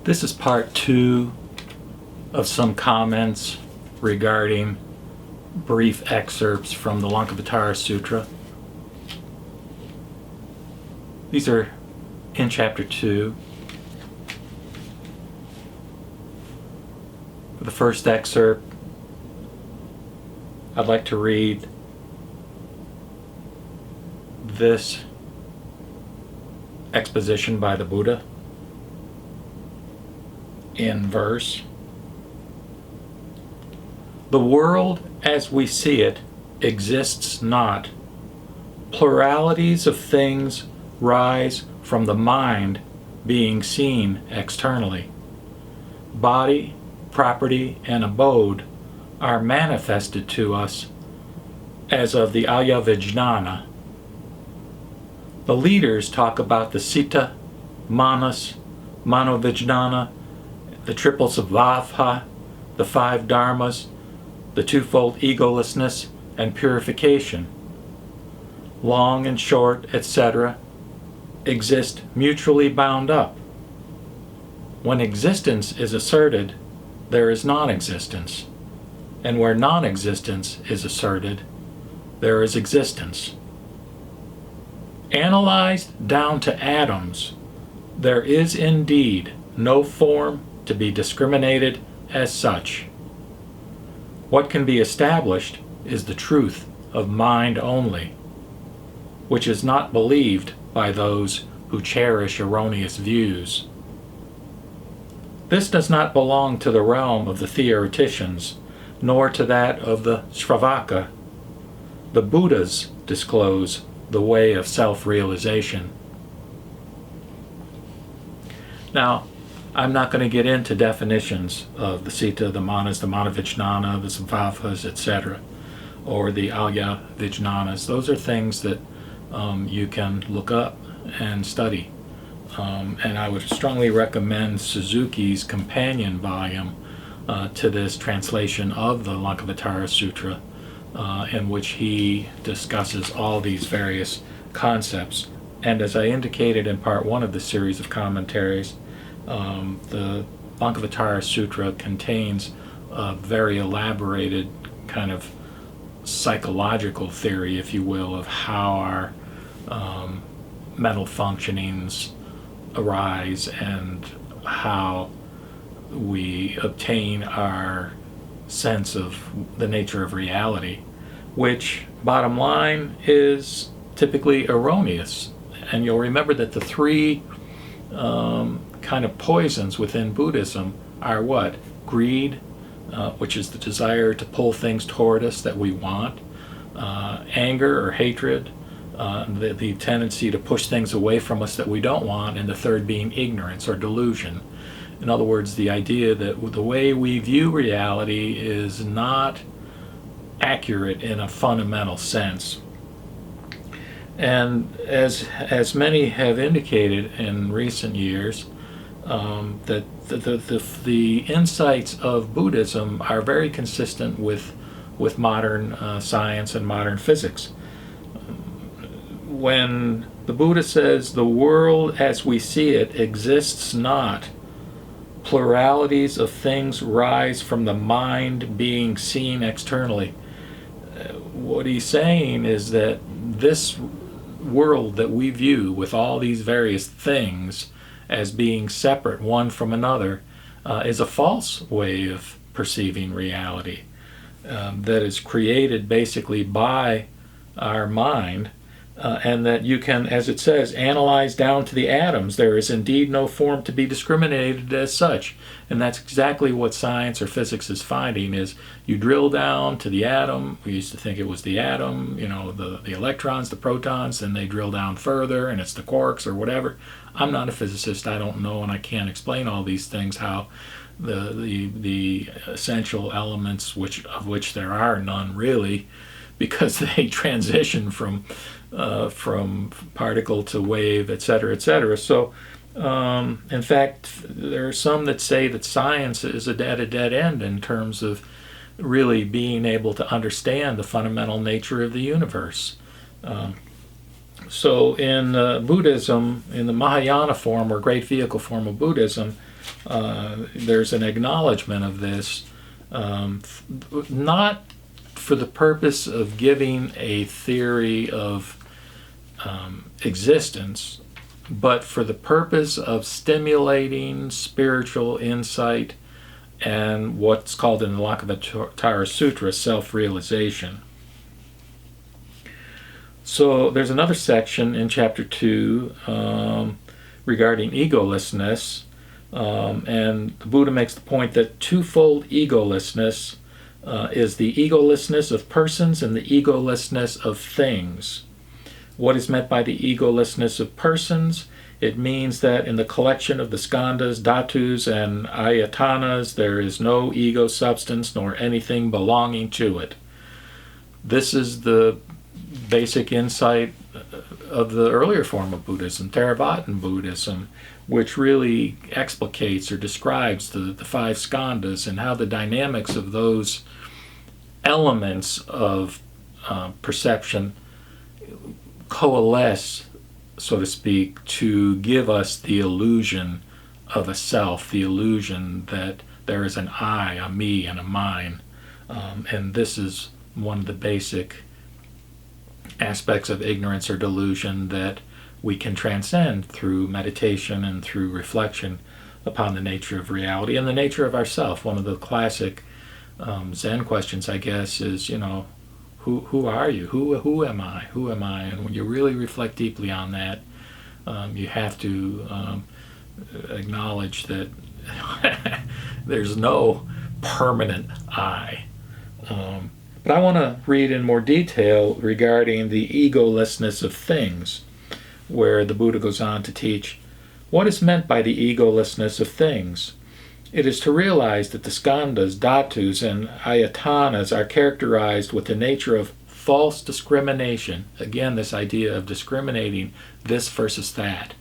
This is part 2 of some comments regarding brief excerpts from the Lankavatara Sutra. These are in chapter 2. For the first excerpt, I'd like to read this exposition by the Buddha in verse. The world as we see it exists not. Pluralities of things rise from the mind being seen externally. Body, property, and abode are manifested to us as of the Vijnana. The leaders talk about the Citta, Manas, Manovijnana, the triple Svabha, the 5 Dharmas, the twofold egolessness and purification. Long and short, etc., exist mutually bound up. When existence is asserted, there is non-existence, and where non-existence is asserted, there is existence. Analyzed down to atoms, there is indeed no form to be discriminated as such. What can be established is the truth of mind only, which is not believed by those who cherish erroneous views. This does not belong to the realm of the theoreticians, nor to that of the Shravaka. The Buddhas disclose the way of self-realization. Now, I'm not going to get into definitions of the Citta, the Manas, the Manovijnana, the Svabhas, etc., or the Vijnanas. Those are things that you can look up and study. And I would strongly recommend Suzuki's companion volume to this translation of the Lankavatara Sutra, in which he discusses all these various concepts. And as I indicated in part 1 of the series of commentaries, the Lankavatara Sutra contains a very elaborated kind of psychological theory, if you will, of how our mental functionings arise and how we obtain our sense of the nature of reality, which, bottom line, is typically erroneous. And you'll remember that the 3 kind of poisons within Buddhism are what? Greed, which is the desire to pull things toward us that we want, anger or hatred, the tendency to push things away from us that we don't want, and the third being ignorance or delusion. In other words, the idea that the way we view reality is not accurate in a fundamental sense. And as many have indicated in recent years, that the insights of Buddhism are very consistent with modern science and modern physics. When the Buddha says the world as we see it exists not, pluralities of things rise from the mind being seen externally, what he's saying is that this world that we view with all these various things as being separate one from another is a false way of perceiving reality that is created basically by our mind, and that you can, as it says, analyze down to the atoms. There is indeed no form to be discriminated as such. And that's exactly what science or physics is finding, is you drill down to the atom. We used to think it was the atom, the electrons, the protons, then they drill down further and it's the quarks or whatever. I'm not a physicist. I don't know, and I can't explain all these things, how the essential elements, of which there are none really, because they transition from particle to wave, etc., etc. So, in fact, there are some that say that science is at a dead end in terms of really being able to understand the fundamental nature of the universe. So in Buddhism, in the Mahayana form or great vehicle form of Buddhism, there's an acknowledgement of this, not for the purpose of giving a theory of existence, but for the purpose of stimulating spiritual insight and what's called in the Lankavatara Sutra self-realization. So there's another section in chapter 2 regarding egolessness, and the Buddha makes the point that twofold egolessness is the egolessness of persons and the egolessness of things. What is meant by the egolessness of persons? It means that in the collection of the skandhas, dhatus, and ayatanas, there is no ego substance nor anything belonging to it. This is the basic insight of the earlier form of Buddhism, Theravada Buddhism, which really explicates or describes the five skandhas and how the dynamics of those elements of perception coalesce, so to speak, to give us the illusion of a self, the illusion that there is an I, a me, and a mine. And this is one of the basic aspects of ignorance or delusion that we can transcend through meditation and through reflection upon the nature of reality and the nature of ourself. One of the classic Zen questions, I guess, is, who are you? Who am I? Who am I? And when you really reflect deeply on that, you have to acknowledge that there's no permanent I. But I want to read in more detail regarding the egolessness of things, where the Buddha goes on to teach what is meant by the egolessness of things. It is to realize that the skandhas, dhatus, and ayatanas are characterized with the nature of false discrimination. Again, this idea of discriminating this versus that,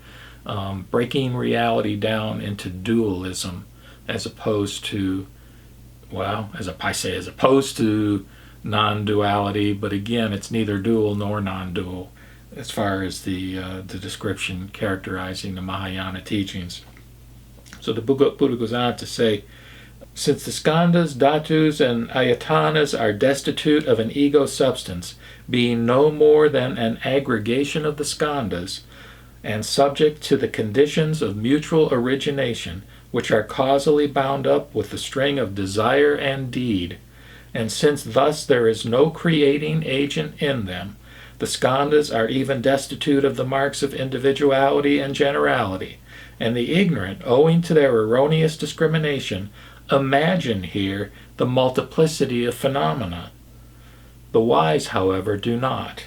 breaking reality down into dualism, as opposed to, as opposed to non-duality, but again, it's neither dual nor non-dual as far as the description characterizing the Mahayana teachings. So the Buddha goes on to say, since the skandhas, dhatus, and ayatanas are destitute of an ego substance, being no more than an aggregation of the skandhas, and subject to the conditions of mutual origination, which are causally bound up with the string of desire and deed, and since thus there is no creating agent in them, the skandhas are even destitute of the marks of individuality and generality, and the ignorant, owing to their erroneous discrimination, imagine here the multiplicity of phenomena. The wise, however, do not.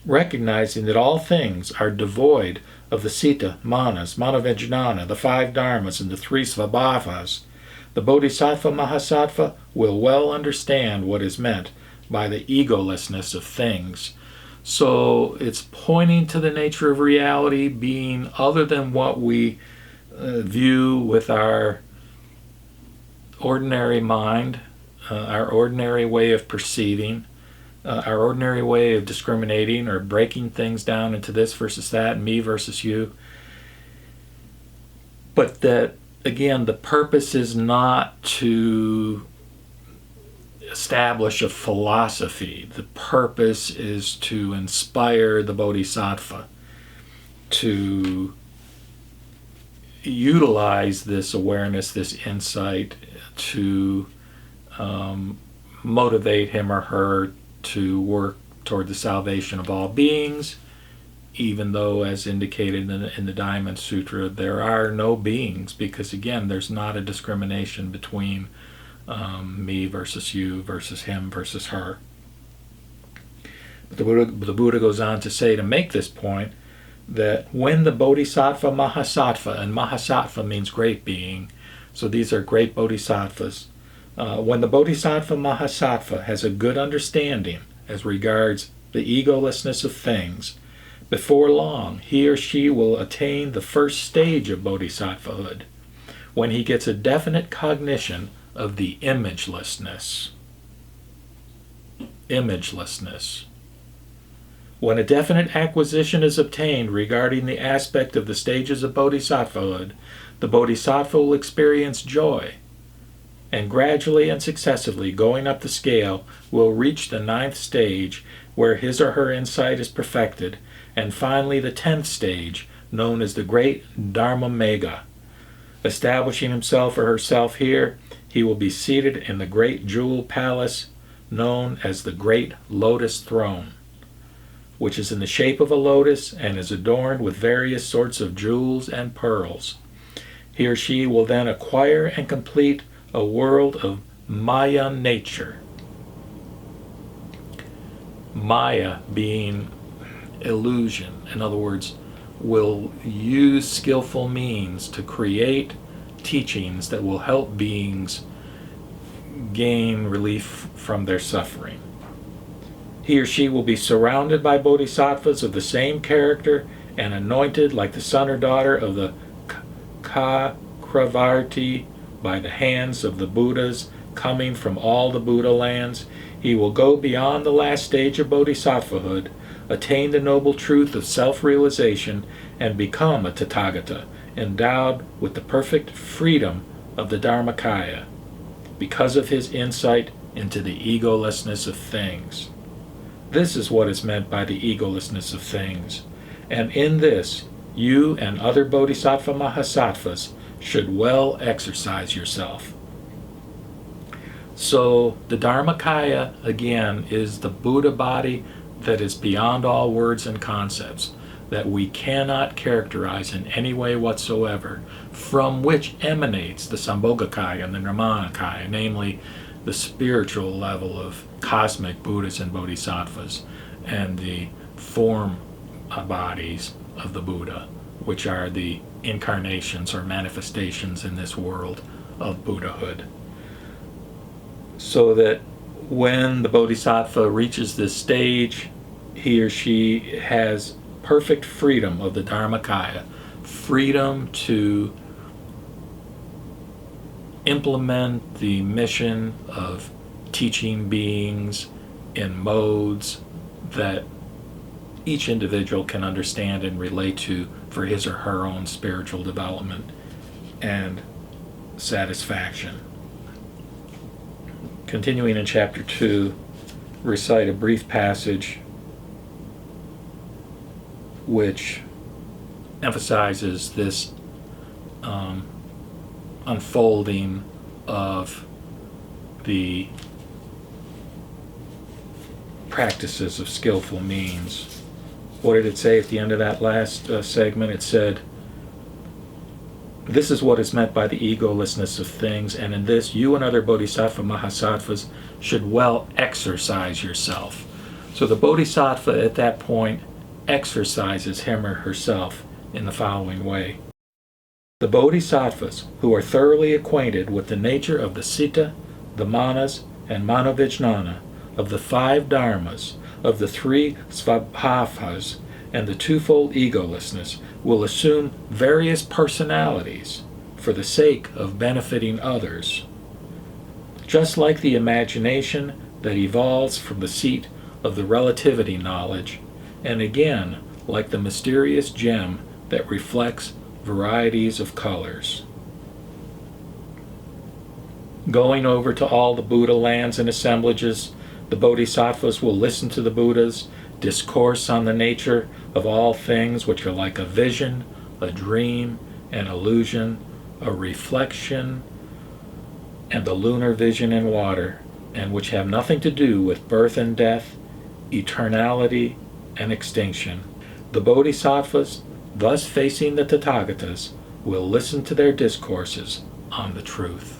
Recognizing that all things are devoid of the sita, manas, manavijnana, the five dharmas, and the three svabhavas, the bodhisattva mahasattva will well understand what is meant by the egolessness of things. So it's pointing to the nature of reality being other than what we view with our ordinary mind, our ordinary way of perceiving, our ordinary way of discriminating or breaking things down into this versus that, me versus you. But that, again, the purpose is not to establish a philosophy. The purpose is to inspire the bodhisattva to utilize this awareness, this insight, to motivate him or her to work toward the salvation of all beings, even though, as indicated in the Diamond Sutra, there are no beings, because again, there's not a discrimination between me versus you versus him versus her. But the Buddha goes on to say, to make this point, that when the bodhisattva mahasattva, and mahasattva means great being, so these are great bodhisattvas, when the bodhisattva mahasattva has a good understanding as regards the egolessness of things, before long he or she will attain the first stage of bodhisattvahood, when he gets a definite cognition of the imagelessness. Imagelessness. When a definite acquisition is obtained regarding the aspect of the stages of bodhisattvahood, the bodhisattva will experience joy, and gradually and successively going up the scale will reach the 9th stage where his or her insight is perfected, and finally the 10th stage, known as the Great Dharma Mega. Establishing himself or herself here, he will be seated in the great jewel palace known as the Great Lotus Throne, which is in the shape of a lotus and is adorned with various sorts of jewels and pearls. He or she will then acquire and complete a world of Maya nature. Maya being illusion. In other words, will use skillful means to create teachings that will help beings gain relief from their suffering. He or she will be surrounded by bodhisattvas of the same character and anointed like the son or daughter of the Cakravarti by the hands of the Buddhas coming from all the Buddha lands. He will go beyond the last stage of bodhisattvahood, attain the noble truth of self-realization, and become a Tathagata, endowed with the perfect freedom of the Dharmakaya, because of his insight into the egolessness of things. This is what is meant by the egolessness of things, and in this, you and other bodhisattva mahasattvas should well exercise yourself. So the Dharmakaya, again, is the Buddha body that is beyond all words and concepts, that we cannot characterize in any way whatsoever, from which emanates the Sambhogakaya and the Nirmanakaya, namely the spiritual level of cosmic Buddhas and Bodhisattvas, and the form bodies of the Buddha, which are the incarnations or manifestations in this world of Buddhahood. So that when the Bodhisattva reaches this stage, he or she has perfect freedom of the Dharmakaya, freedom to implement the mission of teaching beings in modes that each individual can understand and relate to for his or her own spiritual development and satisfaction. Continuing in chapter 2, recite a brief passage which emphasizes this unfolding of the practices of skillful means. What did it say at the end of that last segment? It said, "This is what is meant by the egolessness of things, and in this you and other bodhisattva mahasattvas should well exercise yourself." So the bodhisattva at that point exercises him or herself in the following way. The bodhisattvas who are thoroughly acquainted with the nature of the Citta, the Manas, and Manovijnana, of the 5 dharmas, of the 3 svabhavas, and the twofold egolessness, will assume various personalities for the sake of benefiting others. Just like the imagination that evolves from the seat of the relativity knowledge, and again, like the mysterious gem that reflects varieties of colors. Going over to all the Buddha lands and assemblages, the bodhisattvas will listen to the Buddhas discourse on the nature of all things which are like a vision, a dream, an illusion, a reflection, and the lunar vision in water, and which have nothing to do with birth and death, eternality, and extinction. The bodhisattvas, thus facing the Tathagatas, will listen to their discourses on the truth.